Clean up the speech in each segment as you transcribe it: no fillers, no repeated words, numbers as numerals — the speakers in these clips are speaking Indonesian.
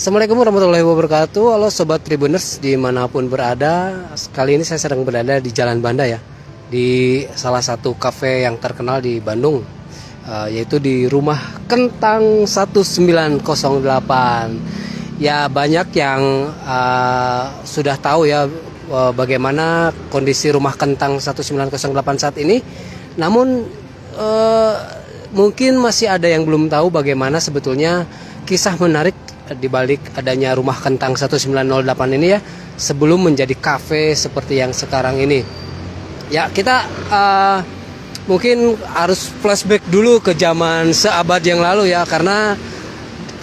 Assalamualaikum warahmatullahi wabarakatuh. Halo Sobat Tribuners dimanapun berada. Kali ini saya sedang berada di Jalan Banda ya, di salah satu kafe yang terkenal di Bandung, yaitu di Rumah Kentang 1908. Ya, banyak yang sudah tahu ya bagaimana kondisi Rumah Kentang 1908 saat ini. Namun mungkin masih ada yang belum tahu bagaimana sebetulnya kisah menarik di balik adanya Rumah Kentang 1908 ini ya, sebelum menjadi kafe seperti yang sekarang ini. Ya, kita mungkin harus flashback dulu ke zaman seabad yang lalu ya, karena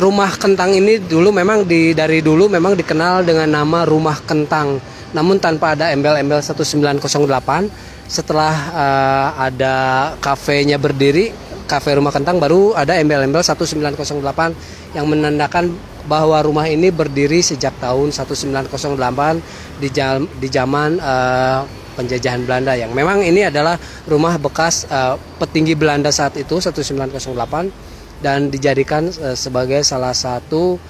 Rumah Kentang ini dulu memang dari dulu memang dikenal dengan nama Rumah Kentang, namun tanpa ada embel-embel 1908. Setelah ada kafenya berdiri, kafe Rumah Kentang, baru ada embel-embel 1908 yang menandakan bahwa rumah ini berdiri sejak tahun 1908 di zaman penjajahan Belanda, yang memang ini adalah rumah bekas petinggi Belanda saat itu 1908, dan dijadikan sebagai salah satu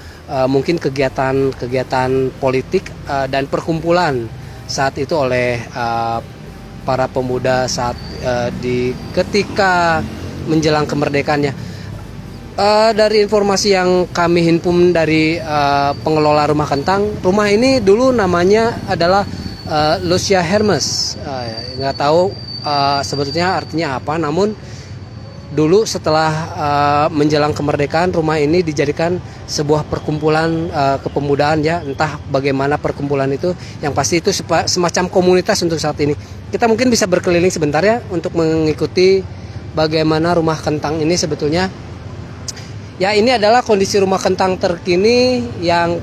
mungkin kegiatan politik dan perkumpulan saat itu oleh para pemuda saat ketika menjelang kemerdekaannya. Dari informasi yang kami himpun dari pengelola Rumah Kentang, rumah ini dulu namanya adalah Lucia Hermes. Nggak tahu sebetulnya artinya apa, namun dulu setelah menjelang kemerdekaan, rumah ini dijadikan sebuah perkumpulan kepemudaan ya. Entah bagaimana perkumpulan itu, yang pasti itu semacam komunitas untuk saat ini. Kita mungkin bisa berkeliling sebentar ya untuk mengikuti bagaimana Rumah Kentang ini sebetulnya. Ya, ini adalah kondisi Rumah Kentang terkini yang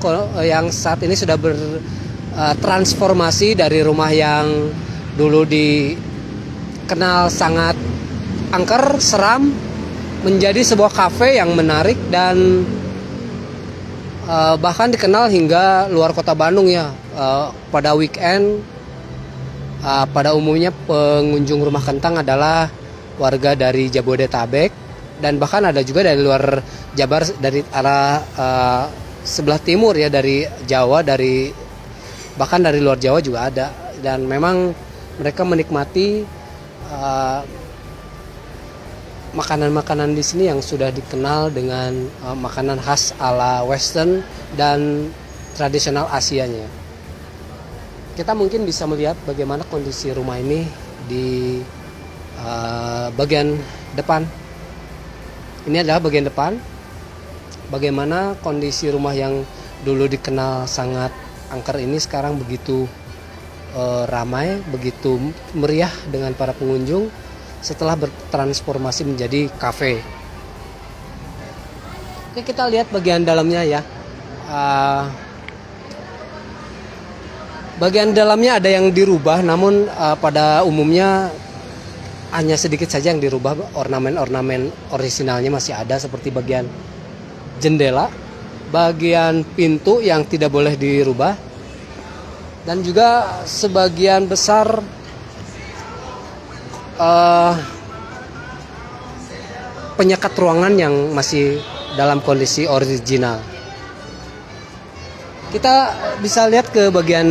saat ini sudah bertransformasi dari rumah yang dulu dikenal sangat angker, seram, menjadi sebuah kafe yang menarik dan bahkan dikenal hingga luar kota Bandung ya. Pada weekend, pada umumnya pengunjung Rumah Kentang adalah warga dari Jabodetabek, dan bahkan ada juga dari luar Jabar, dari arah sebelah timur ya, dari Jawa, bahkan dari luar Jawa juga ada. Dan memang mereka menikmati makanan-makanan di sini yang sudah dikenal dengan makanan khas ala Western dan tradisional Asianya. Kita mungkin bisa melihat bagaimana kondisi rumah ini di bagian depan. Ini adalah bagian depan. Bagaimana kondisi rumah yang dulu dikenal sangat angker ini sekarang begitu ramai, begitu meriah dengan para pengunjung setelah bertransformasi menjadi kafe. Oke, kita lihat bagian dalamnya ya. Bagian dalamnya ada yang dirubah, namun pada umumnya hanya sedikit saja yang dirubah. Ornamen-ornamen orisinalnya masih ada, seperti bagian jendela, bagian pintu yang tidak boleh dirubah, dan juga sebagian besar penyekat ruangan yang masih dalam kondisi original. Kita bisa lihat ke bagian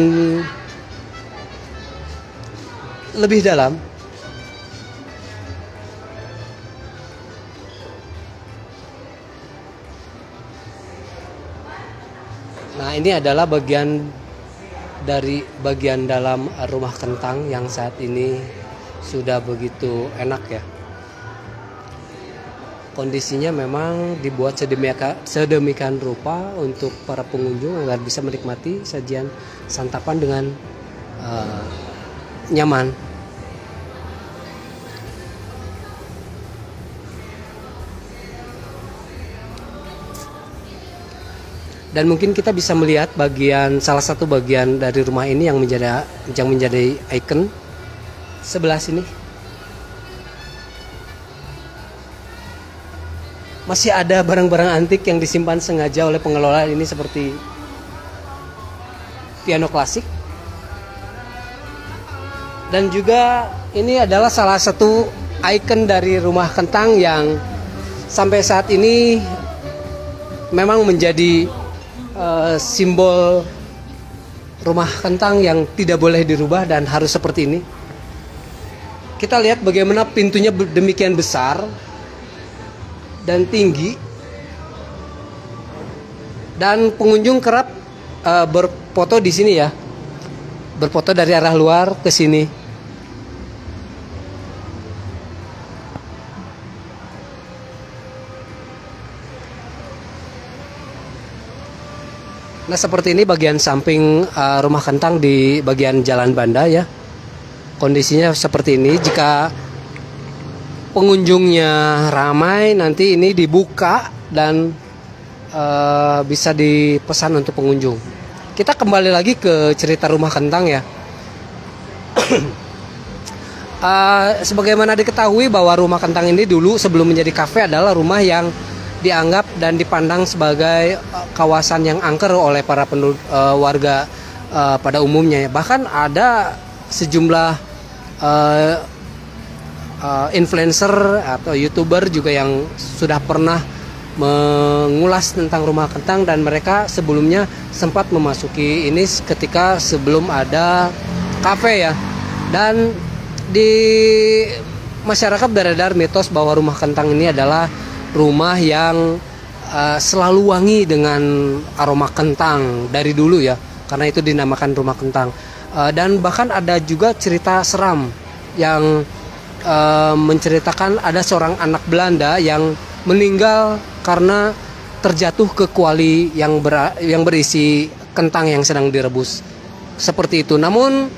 lebih dalam. Nah, ini adalah bagian dalam Rumah Kentang yang saat ini sudah begitu enak ya. Kondisinya memang dibuat sedemikian rupa untuk para pengunjung agar bisa menikmati sajian santapan dengan nyaman. Dan mungkin kita bisa melihat salah satu bagian dari rumah ini yang menjadi ikon sebelah sini. Masih ada barang-barang antik yang disimpan sengaja oleh pengelola ini, seperti piano klasik. Dan juga ini adalah salah satu ikon dari Rumah Kentang yang sampai saat ini memang menjadi simbol rumah kentang yang tidak boleh dirubah dan harus seperti ini. Kita lihat bagaimana pintunya demikian besar dan tinggi, dan pengunjung kerap berfoto di sini ya, berfoto dari arah luar ke sini. Nah, seperti ini bagian samping rumah kentang di bagian Jalan Banda ya. Kondisinya seperti ini. Jika pengunjungnya ramai, nanti ini dibuka dan bisa dipesan untuk pengunjung. Kita kembali lagi ke cerita rumah kentang ya. Sebagaimana diketahui bahwa rumah kentang ini dulu sebelum menjadi kafe adalah rumah yang dianggap dan dipandang sebagai kawasan yang angker oleh para warga pada umumnya. Bahkan ada sejumlah influencer atau YouTuber juga yang sudah pernah mengulas tentang rumah kentang, dan mereka sebelumnya sempat memasuki ini ketika sebelum ada kafe ya. Dan di masyarakat beredar mitos bahwa rumah kentang ini adalah rumah yang selalu wangi dengan aroma kentang dari dulu ya, karena itu dinamakan rumah kentang. Dan bahkan ada juga cerita seram yang menceritakan ada seorang anak Belanda yang meninggal karena terjatuh ke kuali yang berisi kentang yang sedang direbus. Seperti itu. Namun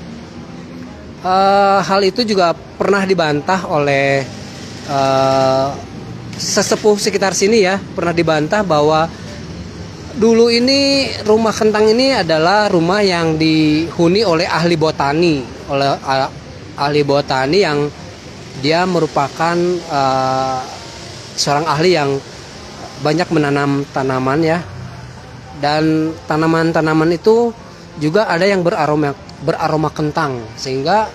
hal itu juga pernah dibantah oleh sesepuh sekitar sini ya, pernah dibantah bahwa dulu ini rumah kentang ini adalah rumah yang dihuni oleh ahli botani, yang dia merupakan seorang ahli yang banyak menanam tanaman ya, dan tanaman-tanaman itu juga ada yang beraroma kentang, sehingga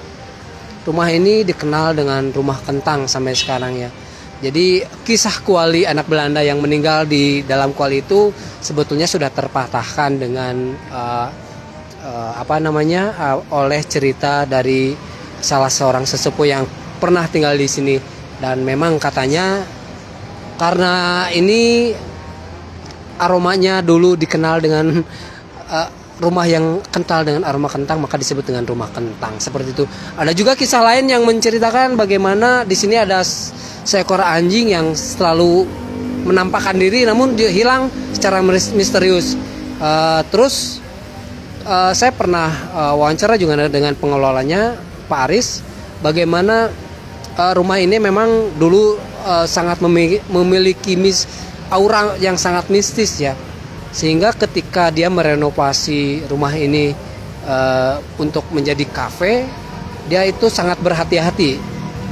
rumah ini dikenal dengan rumah kentang sampai sekarang ya. Jadi kisah kuali anak Belanda yang meninggal di dalam kuali itu sebetulnya sudah terpatahkan dengan oleh cerita dari salah seorang sesepuh yang pernah tinggal di sini. Dan memang katanya karena ini aromanya dulu dikenal dengan rumah yang kental dengan aroma kentang, maka disebut dengan rumah kentang. Seperti itu. Ada juga kisah lain yang menceritakan bagaimana di sini ada seekor anjing yang selalu menampakkan diri namun dia hilang secara misterius. Terus saya pernah wawancara juga dengan pengelolanya, Pak Aris, bagaimana rumah ini memang dulu sangat memiliki aura yang sangat mistis ya, sehingga ketika dia merenovasi rumah ini untuk menjadi kafe, dia itu sangat berhati-hati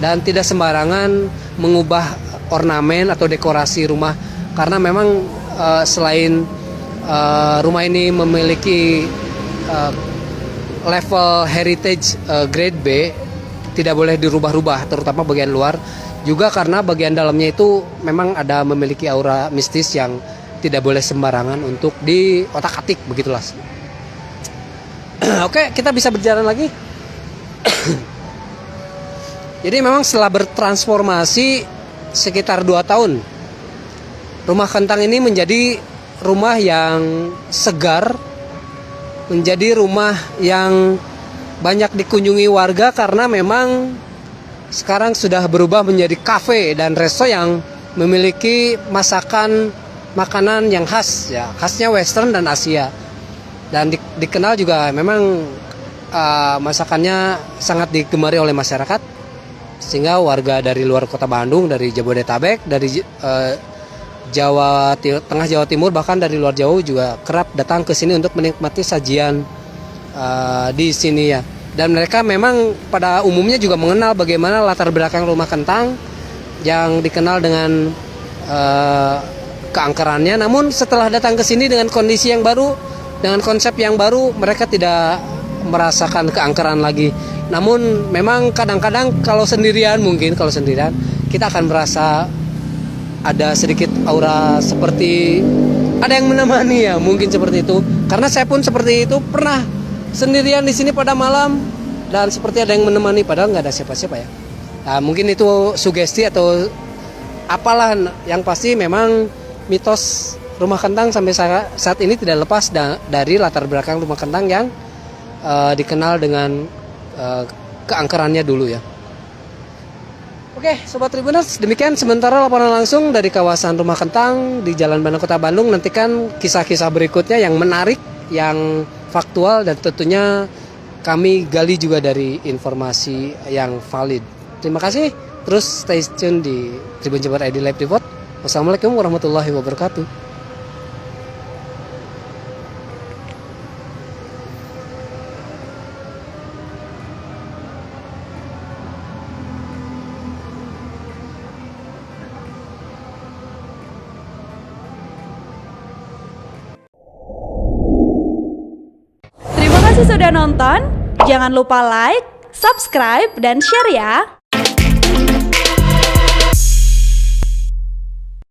dan tidak sembarangan mengubah ornamen atau dekorasi rumah, karena memang selain rumah ini memiliki level heritage grade B, tidak boleh dirubah-rubah, terutama bagian luar, juga karena bagian dalamnya itu memang ada memiliki aura mistis yang tidak boleh sembarangan untuk diotak-atik, begitulah. Oke, kita bisa berjalan lagi. Jadi memang setelah bertransformasi sekitar 2 tahun, rumah kentang ini menjadi rumah yang segar, menjadi rumah yang banyak dikunjungi warga, karena memang sekarang sudah berubah menjadi kafe dan resto yang memiliki makanan yang khas ya, khasnya Western dan Asia, dan dikenal juga memang masakannya sangat digemari oleh masyarakat, sehingga warga dari luar kota Bandung, dari Jabodetabek, dari tengah Jawa Timur, bahkan dari luar Jawa juga kerap datang ke sini untuk menikmati sajian di sini ya. Dan mereka memang pada umumnya juga mengenal bagaimana latar belakang rumah kentang yang dikenal dengan keangkerannya. Namun setelah datang ke sini dengan kondisi yang baru, dengan konsep yang baru, mereka tidak merasakan keangkeran lagi. Namun memang kadang-kadang kalau sendirian kita akan merasa ada sedikit aura seperti ada yang menemani ya, mungkin seperti itu. Karena saya pun seperti itu, pernah sendirian di sini pada malam dan seperti ada yang menemani padahal nggak ada siapa-siapa ya. Nah, mungkin itu sugesti atau apalah, yang pasti memang mitos rumah kentang sampai saat ini tidak lepas dari latar belakang rumah kentang yang dikenal dengan keangkerannya dulu ya. Oke, Sobat Tribuners, demikian sementara laporan langsung dari kawasan Rumah Kentang di Jalan Bandung Kota Bandung. Nantikan kisah-kisah berikutnya yang menarik, yang faktual, dan tentunya kami gali juga dari informasi yang valid. Terima kasih, terus stay tune di Tribun Jabar ID Live Report. Wassalamualaikum warahmatullahi wabarakatuh. Terima kasih sudah nonton. Jangan lupa like, subscribe, dan share ya.